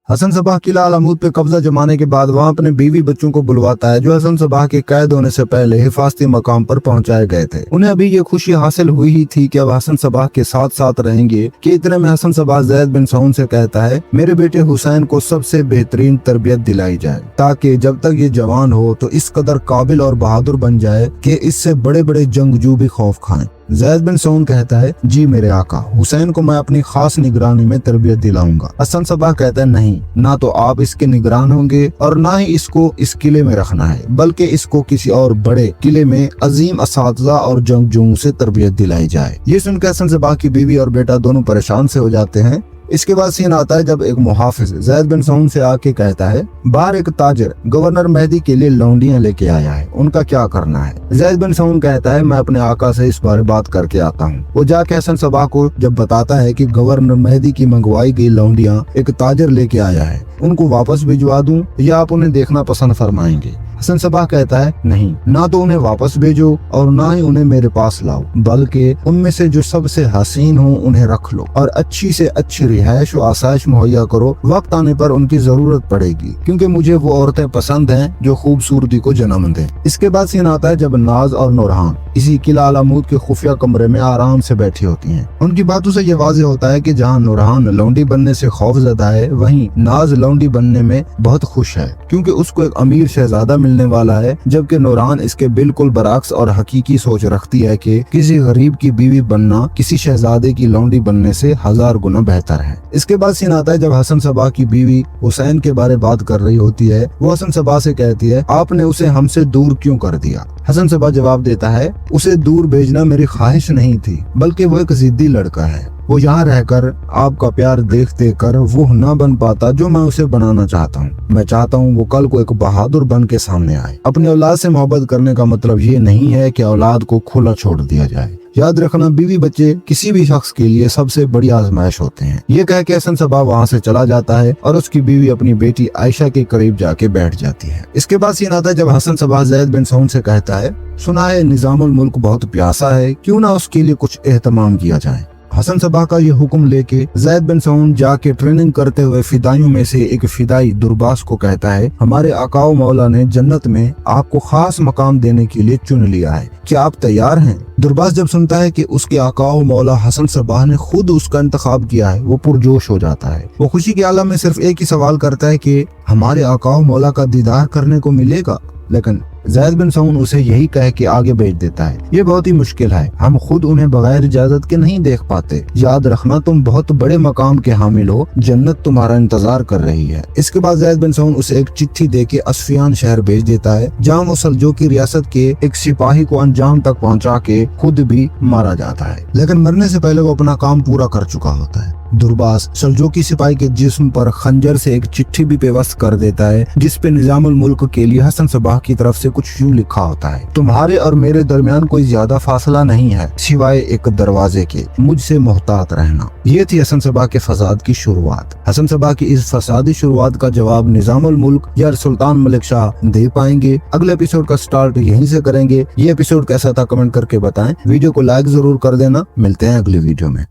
Hasan Sabah किला अलामूद पे कब्जा जमाने के बाद वहाँ अपने बीवी बच्चों को बुलवाता है जो हसन सबाह के कैद होने से पहले हिफाजती मकाम पर पहुंचाए गए थे। उन्हें अभी ये खुशी हासिल हुई ही थी कि अब हसन सबाह के साथ साथ रहेंगे कि इतने में हसन सबाह ज़ैद बिन सऊन से कहता है मेरे बेटे हुसैन को सबसे बेहतरीन तरबियत दिलाई जाए ताकि जब तक ये जवान हो तो इस कदर काबिल और बहादुर बन जाए कि इससे बड़े बड़े जंगजू भी खौफ खाएं। ज़ैद बिन सऊन कहता है जी मेरे आका, हुसैन को मैं अपनी खास निगरानी में तरबियत दिलाऊंगा। हसन सबाह कहता है नहीं, ना तो आप इसके निगरान होंगे और ना ही इसको इस किले में रखना है, बल्कि इसको किसी और बड़े किले में अजीम असातिज़ा और जंगजूओं से तरबियत दिलाई जाए। ये सुनकर हसन सबाह की बीवी और बेटा दोनों परेशान से हो जाते हैं। इसके बाद सीन आता है जब एक मुहाफिज ज़ैद बिन सऊन से आके कहता है बाहर एक ताजिर गवर्नर मेहदी के लिए लौंडियां लेके आया है, उनका क्या करना है। ज़ैद बिन सऊन कहता है मैं अपने आका से इस बारे बात करके आता हूँ। वो जाके हसन सबाह को जब बताता है कि गवर्नर मेहदी की मंगवाई गई लौंडियां एक ताजिर लेके आया है, उनको वापस भिजवा दूं या आप उन्हें देखना पसंद फरमाएंगे। हसन सबाह कहता है नहीं, ना तो उन्हें वापस भेजो और ना ही उन्हें मेरे पास लाओ, बल्कि उनमें से जो सबसे हसीन हो उन्हें रख लो और अच्छी से अच्छी रिहाइश और आसाइश मुहैया करो। वक्त आने पर उनकी जरूरत पड़ेगी क्योंकि मुझे वो औरतें पसंद हैं जो खूबसूरती को जन्म दें। इसके बाद सीन आता है जब नाज और नूरहान इसी किला अलामूद के खुफिया कमरे में आराम से बैठी होती हैं। उनकी बातों से ये वाज़ेह होता है कि जहाँ नूरहान लौंडी बनने से खौफजदा है, वहीं नाज लौंडी बनने में बहुत खुश है क्योंकि उसको एक अमीर शहजादा मिलने वाला है, जबकि नूरहान इसके बिल्कुल बरअक्स और हकीकी सोच रखती है कि किसी गरीब की बीवी बनना किसी शहजादे की लौंडी बनने से 1000 गुना बेहतर है। इसके बाद सीन आता है जब हसन सबाह की बीवी हुसैन के बारे बात कर रही होती है। वो हसन सबाह से कहती है आपने उसे हमसे दूर क्यों कर दिया। हसन सबाह जवाब देता है उसे दूर भेजना मेरी ख्वाहिश नहीं थी, बल्कि वो एक जिद्दी लड़का है। वो यहाँ रहकर आपका प्यार देख देख कर वो न बन पाता जो मैं उसे बनाना चाहता हूँ। मैं चाहता हूँ वो कल को एक बहादुर बन के सामने आए। अपनी औलाद से मोहब्बत करने का मतलब ये नहीं है कि औलाद को खुला छोड़ दिया जाए। याद रखना बीवी बच्चे किसी भी शख्स के लिए सबसे बड़ी आजमाइश होते हैं। ये कह के हसन सबाह वहाँ से चला जाता है और उसकी बीवी अपनी बेटी आयशा के करीब जाके बैठ जाती है। इसके बाद सीन आता है जब हसन सबाह ज़ैद बिन सऊन से कहता है सुना है निजामुल मुल्क बहुत प्यासा है, क्यों ना उसके लिए कुछ एहतमाम किया जाए। हसन सबाह का ये हुक्म लेके ज़ैद बिन सऊन जाके ट्रेनिंग करते हुए फिदाइयों में से एक फिदाई दुर्बास को कहता है हमारे आकाओ मौला ने जन्नत में आपको खास मकाम देने के लिए चुन लिया है, क्या आप तैयार हैं। दुर्बास जब सुनता है कि उसके आकाओ मौला हसन सबाह ने खुद उसका इंतखाब किया है, वो पुरजोश हो जाता है। वो खुशी के आलम में सिर्फ एक ही सवाल करता है कि हमारे आकाओ मौला का दीदार करने को मिलेगा, लेकिन ज़ैद बिन सऊन उसे यही कह के आगे भेज देता है ये बहुत ही मुश्किल है, हम खुद उन्हें बगैर इजाजत के नहीं देख पाते। याद रखना तुम बहुत बड़े मकाम के हामिल हो, जन्नत तुम्हारा इंतजार कर रही है। इसके बाद ज़ैद बिन सऊन उसे एक चिट्ठी देके अस्फियान शहर भेज देता है जहाँ वो सल्जूकी रियासत के एक सिपाही को अंजाम तक पहुँचा के खुद भी मारा जाता है, लेकिन मरने से पहले वो अपना काम पूरा कर चुका होता है। दुर्बास सल्जूकी सिपाही के जिस्म पर खंजर से एक चिट्ठी भी पेवस्त कर देता है जिसपे निजामुल मुल्क के लिए हसन सबाह की तरफ से कुछ यूं लिखा होता है तुम्हारे और मेरे दरमियान कोई ज्यादा फासला नहीं है सिवाय एक दरवाजे के, मुझसे मोहतात रहना। ये थी हसन सबाह के फसाद की शुरुआत। हसन सबाह की इस फसादी शुरुआत का जवाब निजामुल मुल्क या सुल्तान मलिक शाह दे पाएंगे। अगले एपिसोड का स्टार्ट यहीं से करेंगे। ये एपिसोड कैसा था कमेंट करके बताएं। वीडियो को लाइक जरूर कर देना। मिलते हैं अगले वीडियो में।